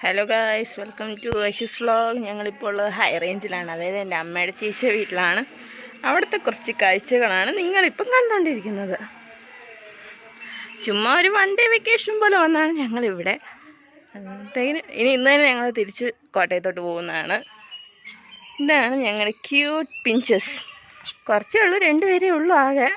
Hello guys, welcome to Aisha's vlog. ഞങ്ങളിപ്പോൾ ഉള്ളത് high റേഞ്ചിലാണ്, അതായത് എൻ്റെ അമ്മയുടെ ചേച്ചിയുടെ വീട്ടിലാണ്. അവിടുത്തെ കുറച്ച് കാഴ്ചകളാണ് നിങ്ങളിപ്പം കണ്ടുകൊണ്ടിരിക്കുന്നത്. ചുമ്മാ ഒരു വൺ ഡേ വെക്കേഷൻ പോലെ വന്നാണ് ഞങ്ങളിവിടെ. ഇന്ന് തന്നെ ഞങ്ങൾ തിരിച്ച് കോട്ടയത്തോട്ട് പോകുന്നതാണ്. ഇതാണ് ഞങ്ങളുടെ ക്യൂട്ട് പിഞ്ചസ്. കുറച്ചേ ഉള്ളൂ, 2 പേരേ ഉള്ളൂ ആകെ.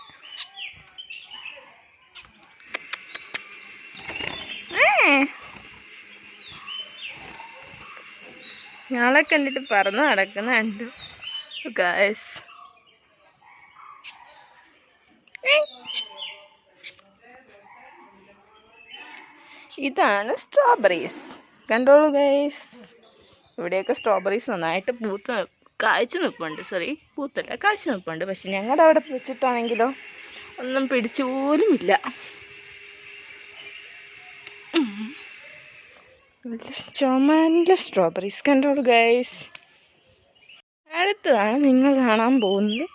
ഞങ്ങളെ കണ്ടിട്ട് പറന്ന് നടക്കുന്ന കണ്ടു ഗായ്സ്. ഇതാണ് സ്ട്രോബെറീസ്, കണ്ടോളൂ ഗൈസ്. ഇവിടെയൊക്കെ സ്ട്രോബെറീസ് നന്നായിട്ട് കായ്ച്ചു നിൽപ്പുണ്ട്. പൂത്തല്ല, കായ്ച്ചു നിൽപ്പുണ്ട്. പക്ഷെ ഞങ്ങളുടെ അവിടെ വെച്ചിട്ടാണെങ്കിലോ ഒന്നും പിടിച്ചു പോലുമില്ല. ചുമന്ന സ്ട്രോബെറീസ്, കണ്ടോളൂ ഗൈസ്. അടുത്തതാണ് നിങ്ങൾ കാണാൻ പോകുന്നത്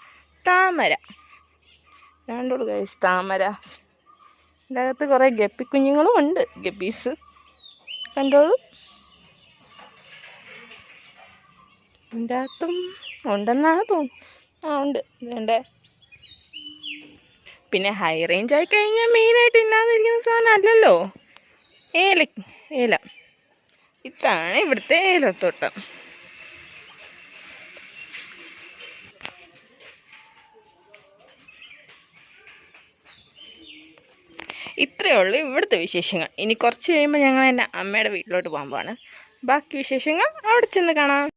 താമര. കണ്ടോളൂ ഗൈസ്, താമര. ഇതിൻ്റെ അകത്ത് കുറേ ഗപ്പിക്കുഞ്ഞുങ്ങളും ഉണ്ട്, ഗപ്പീസ്. കണ്ടോളൂ. ഇതിൻ്റെ അകത്തും ഉണ്ടെന്നാണ് തോന്നുന്നത്. ഉണ്ട്, ഇതുണ്ട്. പിന്നെ ഹൈ റേഞ്ച് ആയി കഴിഞ്ഞാൽ മെയിനായിട്ട് ഇല്ലാതിരിക്കുന്ന സാധനം അല്ലല്ലോ ഏലം. ഇതാണ് ഇവിടുത്തെ ഏലത്തോട്ടം. ഇത്രയേ ഉള്ളൂ ഇവിടുത്തെ വിശേഷങ്ങൾ. ഇനി കുറച്ച് കഴിയുമ്പോൾ ഞങ്ങൾ എൻ്റെ അമ്മയുടെ വീട്ടിലോട്ട് പോകുമ്പോഴാണ് ബാക്കി വിശേഷങ്ങൾ അവിടെ ചെന്ന് കാണാം.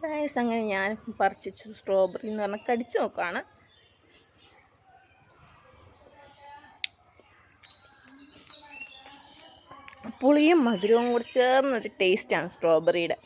ഗൈസ്, അങ്ങനെ ഞാൻ പറിച്ചു സ്ട്രോബെറി എന്ന് പറഞ്ഞാൽ കടിച്ചു നോക്കുകയാണ്. പുളിയും മധുരവും കൂടി ചേർന്നൊരു ടേസ്റ്റാണ് സ്ട്രോബെറിയുടെ.